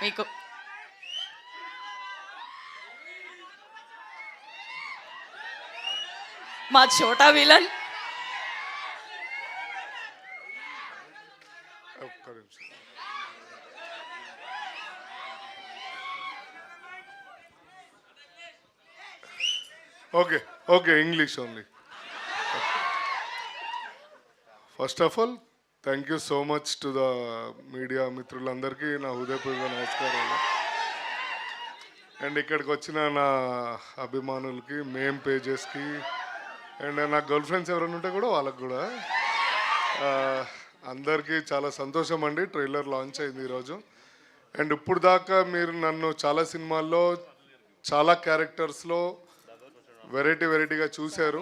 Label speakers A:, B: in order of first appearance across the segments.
A: మీకు మా చోటా విలన్
B: ఒక్క నిమిషం. Okay okay English only. First of all thank you so much to the media మిత్రులందరికీ నా హృదయపూర్వక నమస్కారాలు. అండ్ ఇక్కడికి వచ్చిన నా అభిమానులకి, మేమ్ పేజెస్కి, అండ్ నా గర్ల్ ఫ్రెండ్స్ ఎవరైనా ఉంటే కూడా వాళ్ళకి కూడా అందరికీ చాలా సంతోషం అండి. ట్రైలర్ లాంచ్ అయింది ఈరోజు. అండ్ ఇప్పుడు దాకా మీరు నన్ను చాలా సినిమాల్లో చాలా క్యారెక్టర్స్లో వెరైటీగా చూశారు.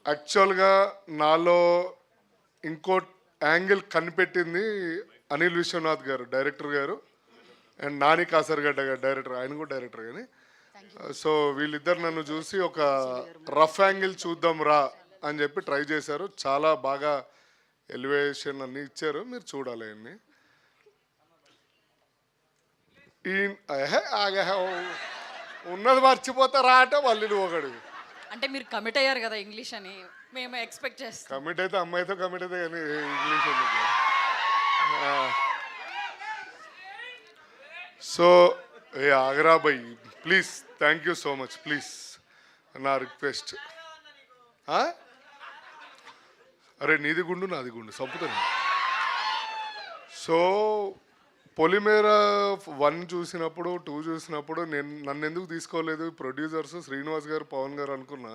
B: యాక్చువల్గా నాలో ఇంకో యాంగిల్ కనిపెట్టింది అనిల్ విశ్వనాథ్ గారు, డైరెక్టర్ గారు, అండ్ నాని కాసర్గడ్డ గారు, డైరెక్టర్. ఆయన కూడా డైరెక్టర్ కానీ. సో వీళ్ళిద్దరు నన్ను చూసి ఒక రఫ్ యాంగిల్ చూద్దాం రా అని చెప్పి ట్రై చేశారు. చాలా బాగా ఎలివేషన్ అన్నీ ఇచ్చారు. మీరు చూడాలి అన్ని. ఉన్నది మర్చిపోతారా అంటే మళ్ళీ నువ్వు ఒకడు.
A: అంటే మీరు కమిట్ అయ్యారు కదా ఇంగ్లీష్ అని, మేము ఎక్స్పెక్ట్ చేస్తాం.
B: కమిట్ అయితే అమ్మాయితో కమిట్ అయితే కానీ ఇంగ్లీష్ ఎందుకు? సో ఏ ఆగరా by please, thank you so much. Please నా రిక్వెస్ట్. అరే నీది గుండు నాది గుండు చంపుతాను. సో పొలిమేర 1 చూసినప్పుడు 2 చూసినప్పుడు నన్ను ఎందుకు తీసుకోలేదు ప్రొడ్యూసర్స్ శ్రీనివాస్ గారు, పవన్ గారు అనుకున్నా.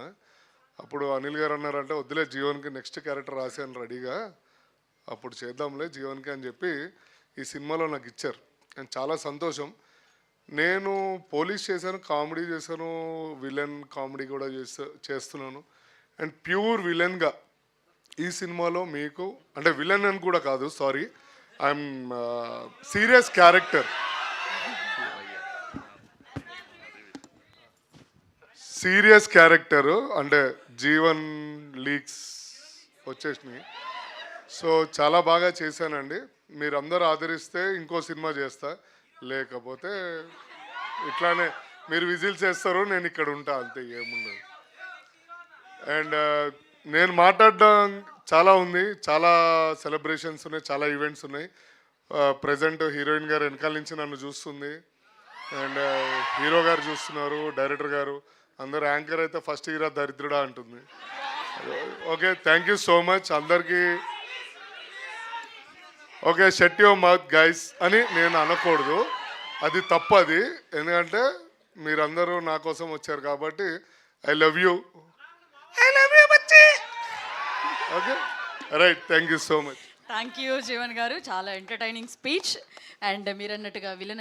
B: అప్పుడు అనిల్ గారు అన్నారంటే వద్దులే జీవన్కి నెక్స్ట్ క్యారెక్టర్ రాశాను రెడీగా, అప్పుడు చేద్దాంలే జీవన్కి అని చెప్పి ఈ సినిమాలో నాకు ఇచ్చారు. అండ్ చాలా సంతోషం. నేను పోలీస్ చేశాను, కామెడీ చేశాను, విలన్ కామెడీ కూడా చేస్తున్నాను. అండ్ ప్యూర్ విలన్గా ఈ సినిమాలో మీకు, అంటే విలన్ అని కూడా కాదు, sorry, I'm serious character. Serious character అంటే జీవన్ లీక్స్ వచ్చేసినాయి. సో చాలా బాగా చేశానండి. మీరందరూ ఆదరిస్తే ఇంకో సినిమా చేస్తా, లేకపోతే ఇట్లానే మీరు విజిల్స్ చేస్తారు, నేను ఇక్కడ ఉంటా, అంతే, ఏముండదు. అండ్ నేను మాట్లాడడం చాలా ఉంది, చాలా సెలబ్రేషన్స్ ఉన్నాయి, చాలా ఈవెంట్స్ ఉన్నాయి. ప్రజెంట్ హీరోయిన్ గారు వెనకాల నుంచి నన్ను చూస్తుంది, అండ్ హీరో గారు చూస్తున్నారు, డైరెక్టర్ గారు అందరు. యాంకర్ అయితే ఫస్ట్ హీరో దరిద్రుడా అంటుంది. Okay thank you so much అందరికీ. Okay shut your mouth guys అని నేను అనకూడదు, అది తప్పది. ఎందుకంటే మీరందరూ నా కోసం వచ్చారు కాబట్టి ఐ లవ్ యూ బచ్చి. Okay right, thank you so much.
A: Thank you Jeevan garu, చాలా ఎంటర్టైనింగ్ స్పీచ్. అండ్ మీరు అన్నట్టుగా విలన్